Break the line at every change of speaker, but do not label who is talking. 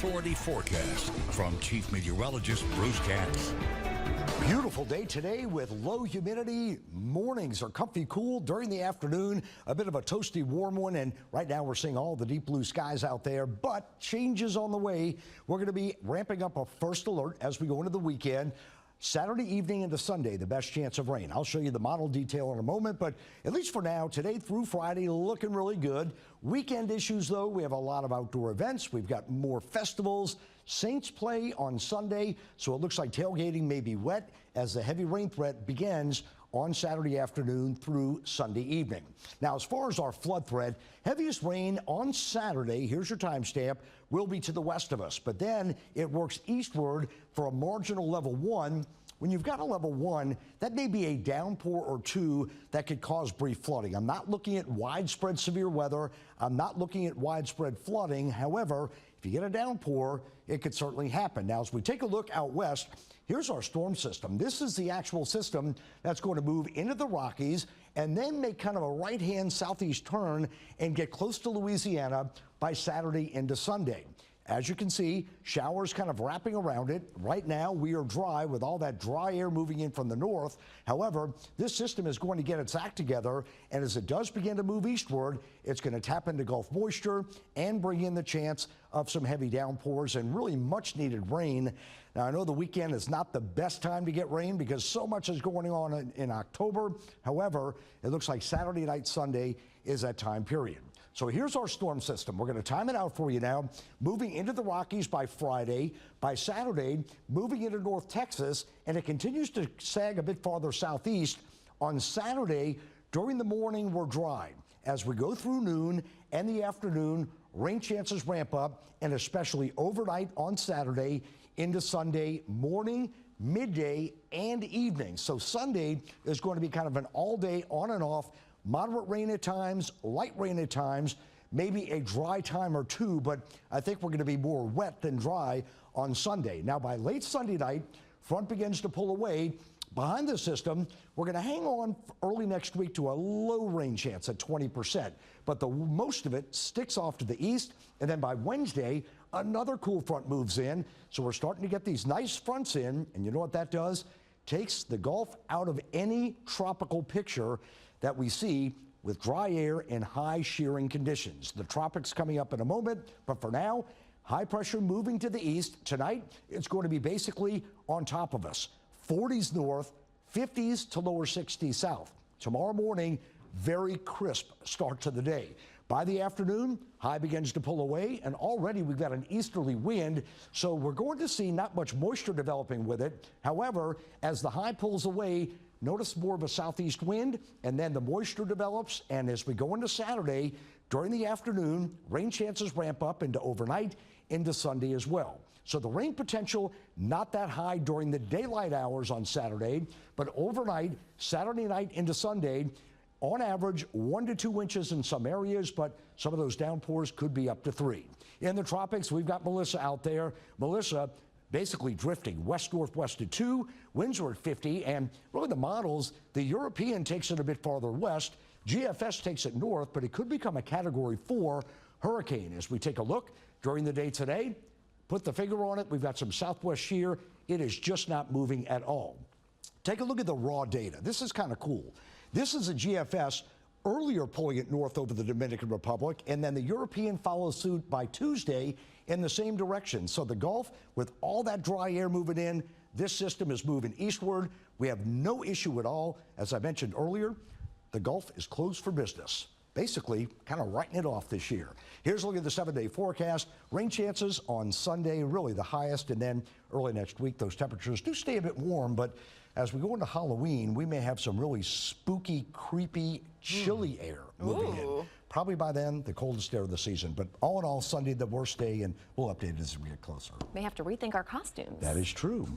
Authority forecast from Chief Meteorologist Bruce Katz.
Beautiful day today with low humidity. Mornings are comfy cool. During the afternoon, a bit of a toasty warm one. And right now we're seeing all the deep blue skies out there, but changes on the way. We're going to be ramping up a first alert as we go into the weekend. Saturday evening into Sunday, the best chance of rain. I'll show you the model detail in a moment, but at least for now, today through Friday, looking really good. Weekend issues, though, we have a lot of outdoor events. We've got more festivals. Saints play on Sunday, so it looks like tailgating may be wet as the heavy rain threat begins on Saturday afternoon through Sunday evening. Now, as far as our flood threat, heaviest rain on Saturday, here's your timestamp, will be to the west of us, but then it works eastward for a marginal level 1. When you've got a level 1, that may be a downpour or two that could cause brief flooding. I'm not looking at widespread severe weather. I'm not looking at widespread flooding. However, if you get a downpour, it could certainly happen. Now, as we take a look out west, here's our storm system. This is the actual system that's going to move into the Rockies and then make kind of a right-hand southeast turn and get close to Louisiana by Saturday into Sunday. As you can see, showers kind of wrapping around it. Right now, we are dry with all that dry air moving in from the north. However, this system is going to get its act together, and as it does begin to move eastward, it's going to tap into Gulf moisture and bring in the chance of some heavy downpours and really much needed rain. Now, I know the weekend is not the best time to get rain because so much is going on in October. However, it looks like Saturday night, Sunday is that time period. So here's our storm system. We're going to time it out for you now. Moving into the Rockies by Friday. By Saturday, moving into North Texas, and it continues to sag a bit farther southeast. On Saturday, during the morning, we're dry. As we go through noon and the afternoon, rain chances ramp up, and especially overnight on Saturday into Sunday morning, midday, and evening. So Sunday is going to be kind of an all-day on and off. Moderate rain at times, light rain at times, maybe a dry time or two, but I think we're going to be more wet than dry on Sunday. Now, by late Sunday night, front begins to pull away. Behind the system, we're going to hang on early next week to a low rain chance at 20%, but the most of it sticks off to the east, and then by Wednesday, another cool front moves in, so we're starting to get these nice fronts in, and you know what that does? Takes the Gulf out of any tropical picture that we see with dry air and high shearing conditions. The tropics coming up in a moment, but for now, high pressure moving to the east. Tonight, it's going to be basically on top of us. 40s north, 50s to lower 60s south. Tomorrow morning, very crisp start to the day. By the afternoon, high begins to pull away, and already we've got an easterly wind, so we're going to see not much moisture developing with it. However, as the high pulls away, notice more of a southeast wind, and then the moisture develops, and as we go into Saturday, during the afternoon, rain chances ramp up into overnight, into Sunday as well. So the rain potential, not that high during the daylight hours on Saturday, but overnight, Saturday night into Sunday, on average, 1 to 2 inches in some areas, but some of those downpours could be up to 3. In the tropics, we've got Melissa out there. Melissa, basically drifting west-northwest to 2, winds are at 50, and really the models, the European takes it a bit farther west, GFS takes it north, but it could become a Category 4 hurricane. As we take a look during the day today, put the finger on it, we've got some southwest shear. It is just not moving at all. Take a look at the raw data. This is kind of cool. This is a GFS earlier pulling it north over the Dominican Republic, and then the European follows suit by Tuesday in the same direction. So the Gulf, with all that dry air moving in, this system is moving eastward. We have no issue at all. As I mentioned earlier, the Gulf is closed for business. Basically, kind of writing it off this year. Here's a look at the 7-day forecast. Rain chances on Sunday, really the highest, and then early next week, those temperatures do stay a bit warm, but as we go into Halloween, we may have some really spooky, creepy, chilly air moving in. Probably by then, the coldest day of the season. But all in all, Sunday, the worst day, and we'll update it as we get closer.
May have to rethink our costumes.
That is true.